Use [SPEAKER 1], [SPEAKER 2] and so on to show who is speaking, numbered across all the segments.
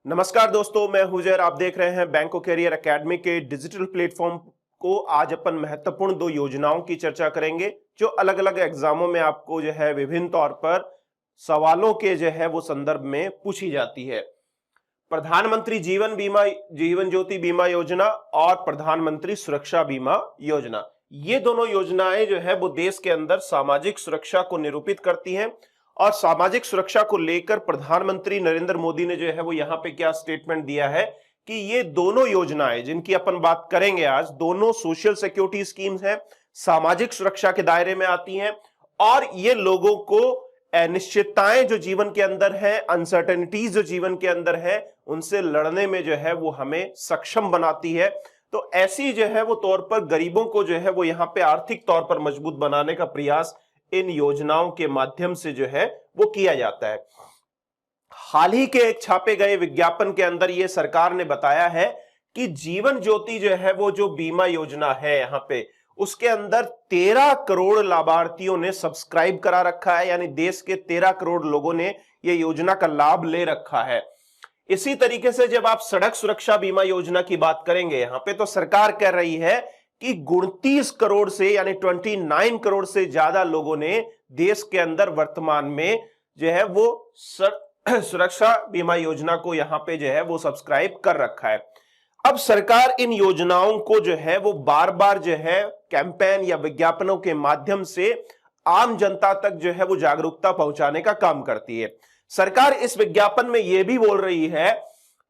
[SPEAKER 1] नमस्कार दोस्तों, मैं हुजैर। आप देख रहे हैं बैंको कैरियर एकेडमी के डिजिटल प्लेटफॉर्म को। आज अपन महत्वपूर्ण दो योजनाओं की चर्चा करेंगे जो अलग अलग एग्जामों में आपको जो है विभिन्न तौर पर सवालों के जो है वो संदर्भ में पूछी जाती है। प्रधानमंत्री जीवन ज्योति बीमा योजना और प्रधानमंत्री सुरक्षा बीमा योजना, ये दोनों योजनाएं जो है वो देश के अंदर सामाजिक सुरक्षा को निरूपित करती हैं। और सामाजिक सुरक्षा को लेकर प्रधानमंत्री नरेंद्र मोदी ने जो है वो यहाँ पे क्या स्टेटमेंट दिया है कि ये दोनों योजनाएं जिनकी अपन बात करेंगे आज, दोनों सोशल सिक्योरिटी स्कीम्स हैं, सामाजिक सुरक्षा के दायरे में आती हैं और ये लोगों को अनिश्चितताएं जो जीवन के अंदर है, अनसर्टेनिटीज जो जीवन के अंदर है, उनसे लड़ने में जो है वो हमें सक्षम बनाती है। तो ऐसी जो है वो तौर पर गरीबों को जो है वो यहाँ पे आर्थिक तौर पर मजबूत बनाने का प्रयास इन योजनाओं के माध्यम से जो है वो किया जाता है। हाल ही के एक छापे गए विज्ञापन के अंदर ये सरकार ने बताया है कि जीवन ज्योति जो है वो जो बीमा योजना है यहाँ पे, उसके अंदर 13 करोड़ लाभार्थियों ने सब्सक्राइब करा रखा है, यानी देश के 13 करोड़ लोगों ने ये योजना का लाभ ले रखा है। इसी तरीके से जब आप सड़क सुरक्षा बीमा योजना की बात करेंगे यहाँ पे, तो सरकार कह रही है कि 29 करोड़ से यानी 29 करोड़ से ज्यादा लोगों ने देश के अंदर वर्तमान में जो है वो सुरक्षा बीमा योजना को यहाँ पे जो है वो सब्सक्राइब कर रखा है। अब सरकार इन योजनाओं को जो है वो बार बार जो है कैंपेन या विज्ञापनों के माध्यम से आम जनता तक जो है वो जागरूकता पहुंचाने का काम करती है। सरकार इस विज्ञापन में यह भी बोल रही है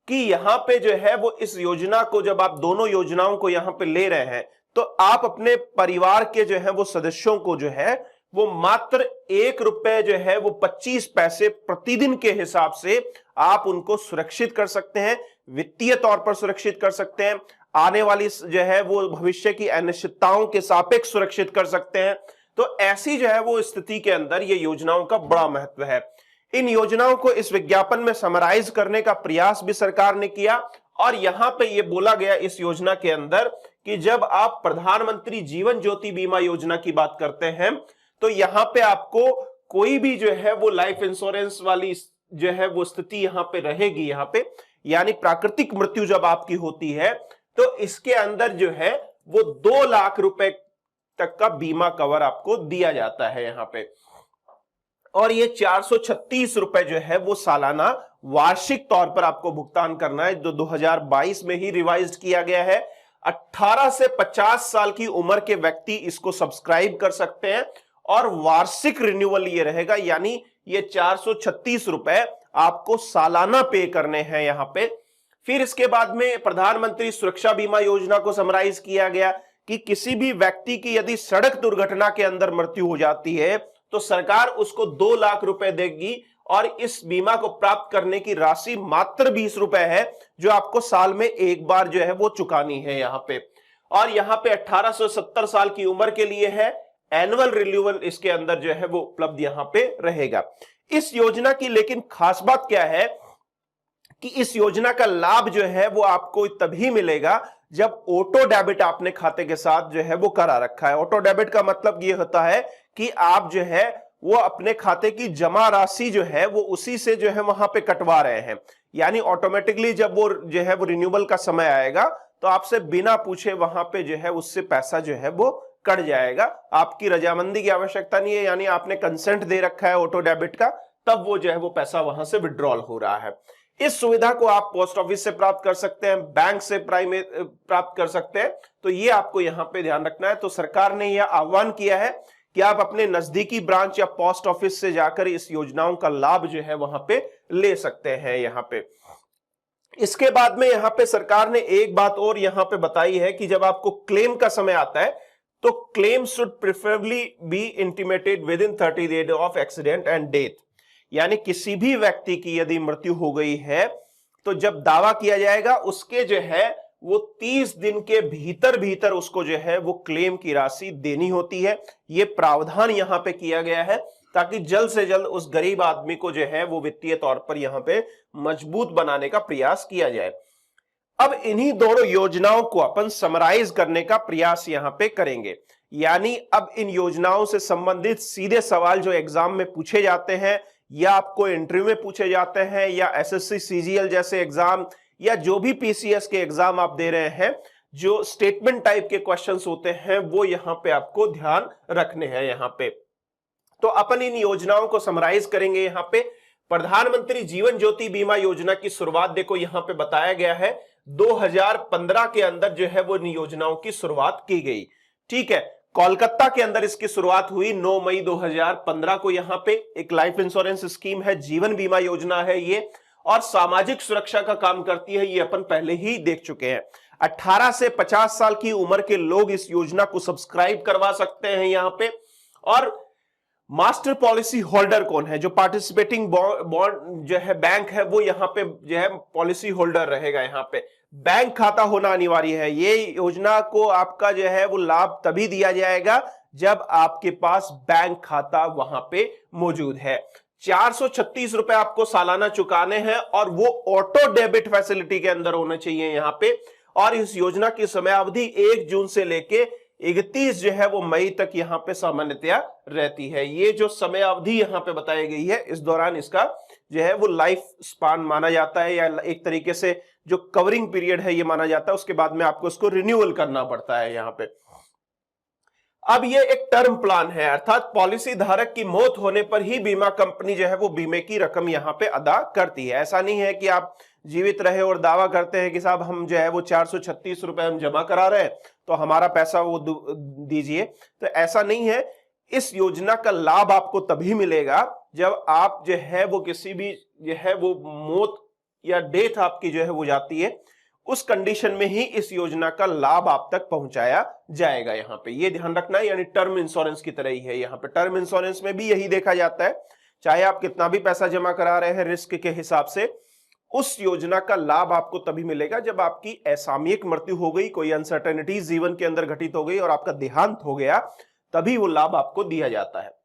[SPEAKER 1] कि यहाँ पे जो है वो इस योजना को, जब आप दोनों योजनाओं को यहाँ पे ले रहे हैं, तो आप अपने परिवार के जो है वो सदस्यों को जो है वो मात्र ₹1 जो है वो 25 पैसे प्रतिदिन के हिसाब से आप उनको सुरक्षित कर सकते हैं, वित्तीय तौर पर सुरक्षित कर सकते हैं, आने वाली जो है वो भविष्य की अनिश्चितताओं के सापेक्ष सुरक्षित कर सकते हैं। तो ऐसी जो है वो स्थिति के अंदर ये योजनाओं का बड़ा महत्व है। इन योजनाओं को इस विज्ञापन में समराइज करने का प्रयास भी सरकार ने किया और यहां पे ये बोला गया इस योजना के अंदर कि जब आप प्रधानमंत्री जीवन ज्योति बीमा योजना की बात करते हैं तो यहां पे आपको कोई भी जो है वो लाइफ इंश्योरेंस वाली जो है वो स्थिति यहां पे रहेगी, यहाँ पे यानी प्राकृतिक मृत्यु जब आपकी होती है तो इसके अंदर जो है वो 2 लाख रुपए तक का बीमा कवर आपको दिया जाता है यहाँ पे। और ये 436 रुपए जो है वो सालाना वार्षिक तौर पर आपको भुगतान करना है, जो 2022 में ही रिवाइज्ड किया गया है। 18 से 50 साल की उम्र के व्यक्ति इसको सब्सक्राइब कर सकते हैं और वार्षिक रिन्यूअल ये रहेगा, यानी ये 436 रुपए आपको सालाना पे करने हैं यहाँ पे। फिर इसके बाद में प्रधानमंत्री सुरक्षा बीमा योजना को समराइज किया गया कि किसी भी व्यक्ति की यदि सड़क दुर्घटना के अंदर मृत्यु हो जाती है तो सरकार उसको 2 लाख रुपए देगी और इस बीमा को प्राप्त करने की राशि मात्र 20 रुपए है, जो आपको साल में एक बार जो है वो चुकानी है यहाँ पे। और यहाँ पे 18 से 70 साल की उम्र के लिए है, एनुअल रिन्यूअल इसके अंदर जो है वो उपलब्ध यहाँ पे रहेगा। इस योजना की लेकिन खास बात क्या है कि इस योजना का लाभ जो है वो आपको तभी मिलेगा जब ऑटो डेबिट आपने खाते के साथ जो है वो करा रखा है। ऑटो डेबिट का मतलब ये होता है कि आप जो है वो अपने खाते की जमा राशि जो है वो उसी से जो है वहां पे कटवा रहे हैं, यानी ऑटोमेटिकली जब वो जो है वो रिन्यूअल का समय आएगा तो आपसे बिना पूछे वहां पे जो है उससे पैसा जो है वो कट जाएगा। आपकी रजामंदी की आवश्यकता नहीं है, यानी आपने कंसेंट दे रखा है ऑटो डेबिट का, तब वो जो है वो पैसा वहां से विड्रॉल हो रहा है। इस सुविधा को आप पोस्ट ऑफिस से प्राप्त कर सकते हैं, बैंक से प्राप्त कर सकते हैं। तो ये आपको यहाँ पे ध्यान रखना है। तो सरकार ने यह आह्वान किया है कि आप अपने नजदीकी ब्रांच या पोस्ट ऑफिस से जाकर इस योजनाओं का लाभ जो है वहां पे ले सकते हैं यहाँ पे। इसके बाद में यहाँ पे सरकार ने एक बात और यहाँ पे बताई है कि जब आपको क्लेम का समय आता है तो claim should preferably be intimated with in 30 days of accident and death, यानी किसी भी व्यक्ति की यदि मृत्यु हो गई है तो जब दावा किया जाएगा उसके जो है वो 30 दिन के भीतर भीतर उसको जो है वो क्लेम की राशि देनी होती है। ये प्रावधान यहाँ पे किया गया है ताकि जल्द से जल्द उस गरीब आदमी को जो है वो वित्तीय तौर पर यहाँ पे मजबूत बनाने का प्रयास किया जाए। अब इन्हीं दोनों योजनाओं को अपन समराइज करने का प्रयास यहाँ पे करेंगे, यानी अब इन योजनाओं से संबंधित सीधे सवाल जो एग्जाम में पूछे जाते हैं या आपको इंटरव्यू में पूछे जाते हैं, या एसएससी सीजीएल जैसे एग्जाम, या जो भी पीसीएस के एग्जाम आप दे रहे हैं, जो स्टेटमेंट टाइप के क्वेश्चंस होते हैं वो यहां पे आपको ध्यान रखने हैं यहां पे। तो अपन इन योजनाओं को समराइज करेंगे। यहां पे प्रधानमंत्री जीवन ज्योति बीमा योजना की शुरुआत देखो यहां पे बताया गया है 2015 के अंदर जो है वो इन योजनाओं की शुरुआत की गई। ठीक है, कोलकाता के अंदर इसकी शुरुआत हुई 9 मई 2015 को। यहां पे एक लाइफ इंश्योरेंस स्कीम है, जीवन बीमा योजना है ये, और सामाजिक सुरक्षा का काम करती है, ये अपन पहले ही देख चुके हैं। 18 से 50 साल की उम्र के लोग इस योजना को सब्सक्राइब करवा सकते हैं यहां पे। और मास्टर पॉलिसी होल्डर कौन है? जो पार्टिसिपेटिंग बॉन्ड जो है बैंक है वो यहां पे जो है पॉलिसी होल्डर रहेगा। यहां पे बैंक खाता होना अनिवार्य है। ये योजना को आपका जो है वो लाभ तभी दिया जाएगा जब आपके पास बैंक खाता वहां पे मौजूद है। 436 रुपए आपको सालाना चुकाने हैं और वो ऑटो डेबिट फैसिलिटी के अंदर होने चाहिए यहां पे। और इस योजना की समयावधि 1 जून से लेके 31 जो है वो मई तक यहां पे सामान्यतया रहती है। ये जो समय अवधि यहां पे बताई गई है, इस दौरान इसका जो है वो लाइफ स्पान माना जाता है, या एक तरीके से जो कवरिंग पीरियड है ये माना जाता है। उसके बाद में आपको इसको रिन्यूअल करना पड़ता है यहां पे। अब ये एक टर्म प्लान है, अर्थात पॉलिसी धारक की मौत होने पर ही बीमा कंपनी जो है वो बीमे की रकम यहां पे अदा करती है। ऐसा नहीं है कि आप जीवित रहे और दावा करते हैं कि साहब हम जो है वो 436 रुपए हम जमा करा रहे हैं तो हमारा पैसा वो दीजिए, तो ऐसा नहीं है। इस योजना का लाभ आपको तभी मिलेगा जब आप जो है वो किसी भी जो है वो मौत या डेथ आपकी जो है वो जाती है, उस कंडीशन में ही इस योजना का लाभ आप तक पहुंचाया जाएगा। यहां पे ये ध्यान रखना है, यानी टर्म इंश्योरेंस की तरह ही है। यहां पे टर्म इंश्योरेंस में भी यही देखा जाता है, चाहे आप कितना भी पैसा जमा करा रहे हैं रिस्क के हिसाब से, उस योजना का लाभ आपको तभी मिलेगा जब आपकी असामयिक मृत्यु हो गई, कोई अनसर्टेनिटी जीवन के अंदर घटित हो गई और आपका देहांत हो गया, तभी वो लाभ आपको दिया जाता है।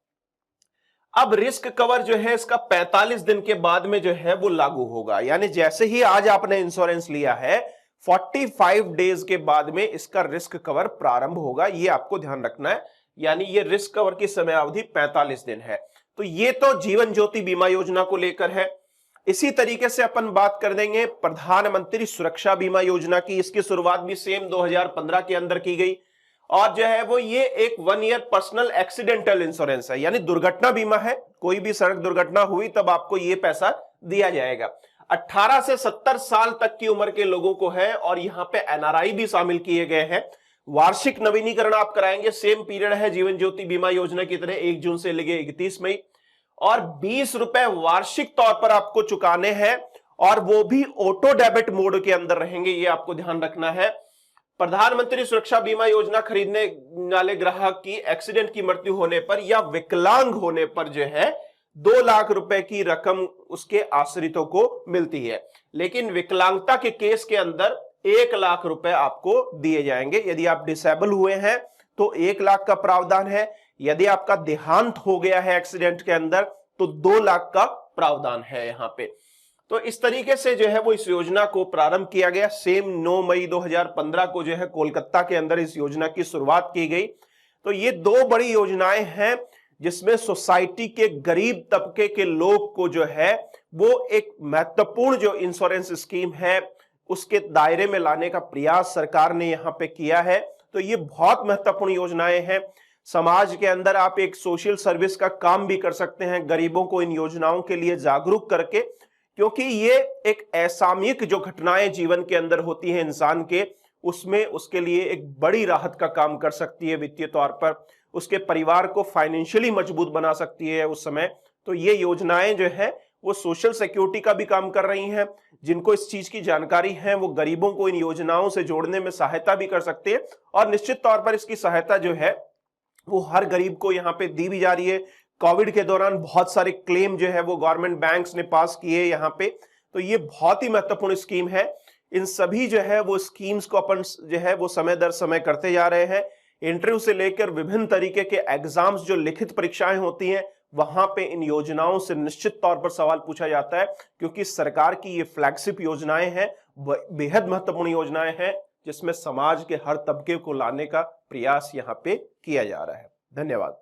[SPEAKER 1] अब रिस्क कवर जो है इसका 45 दिन के बाद में जो है वो लागू होगा, यानी जैसे ही आज आपने इंश्योरेंस लिया है 45 डेज के बाद में इसका रिस्क कवर प्रारंभ होगा। ये आपको ध्यान रखना है, यानी ये रिस्क कवर की समयावधि 45 दिन है। तो ये तो जीवन ज्योति बीमा योजना को लेकर है। इसी तरीके से अपन बात कर देंगे प्रधानमंत्री सुरक्षा बीमा योजना की। इसकी शुरुआत भी सेम 2015 के अंदर की गई, और जो है वो ये एक 1 ईयर पर्सनल एक्सीडेंटल इंश्योरेंस है, यानी दुर्घटना बीमा है। कोई भी सड़क दुर्घटना हुई तब आपको ये पैसा दिया जाएगा। 18 से 70 साल तक की उम्र के लोगों को है, और यहाँ पे एनआरआई भी शामिल किए गए हैं। वार्षिक नवीनीकरण आप कराएंगे, सेम पीरियड है जीवन ज्योति बीमा योजना की तरह, 1 जून से लेके 31 मई, और 20 रुपए वार्षिक तौर पर आपको चुकाने हैं, और वो भी ऑटो डेबिट मोड के अंदर रहेंगे। ये आपको ध्यान रखना है। प्रधानमंत्री सुरक्षा बीमा योजना खरीदने वाले ग्राहक की एक्सीडेंट की मृत्यु होने पर या विकलांग होने पर जो है 2 लाख रुपए की रकम उसके आश्रितों को मिलती है, लेकिन विकलांगता के केस के अंदर 1 लाख रुपए आपको दिए जाएंगे। यदि आप डिसेबल हुए हैं तो 1 लाख का प्रावधान है, यदि आपका देहांत हो गया है एक्सीडेंट के अंदर तो 2 लाख का प्रावधान है यहां पे। तो इस तरीके से जो है वो इस योजना को प्रारंभ किया गया। सेम 9 मई 2015 को जो है कोलकाता के अंदर इस योजना की शुरुआत की गई। तो ये 2 बड़ी योजनाएं हैं जिसमें सोसाइटी के गरीब तबके के लोग को जो है वो एक महत्वपूर्ण जो इंश्योरेंस स्कीम है उसके दायरे में लाने का प्रयास सरकार ने यहां पे किया है। तो ये बहुत महत्वपूर्ण योजनाएं हैं। समाज के अंदर आप एक सोशल सर्विस का काम भी कर सकते हैं, गरीबों को इन योजनाओं के लिए जागरूक करके, क्योंकि ये एक असामयिक जो घटनाएं जीवन के अंदर होती हैं इंसान के, उसमें उसके लिए एक बड़ी राहत का काम कर सकती है। वित्तीय तौर पर उसके परिवार को फाइनेंशियली मजबूत बना सकती है उस समय। तो ये योजनाएं जो है वो सोशल सिक्योरिटी का भी काम कर रही हैं। जिनको इस चीज की जानकारी है वो गरीबों को इन योजनाओं से जोड़ने में सहायता भी कर सकते हैं, और निश्चित तौर पर इसकी सहायता जो है वो हर गरीब को यहाँ पे दी भी जा रही है। कोविड के दौरान बहुत सारे क्लेम जो है वो गवर्नमेंट बैंक्स ने पास किए यहाँ पे। तो ये बहुत ही महत्वपूर्ण स्कीम है। इन सभी जो है वो स्कीम्स को अपन जो है वो समय दर समय करते जा रहे हैं। इंटरव्यू से लेकर विभिन्न तरीके के एग्जाम्स जो लिखित परीक्षाएं होती हैं वहां पे इन योजनाओं से निश्चित तौर पर सवाल पूछा जाता है, क्योंकि सरकार की ये फ्लैगशिप योजनाएं हैं, बेहद महत्वपूर्ण योजनाएं हैं जिसमें समाज के हर तबके को लाने का प्रयास यहाँ पे किया जा रहा है। धन्यवाद।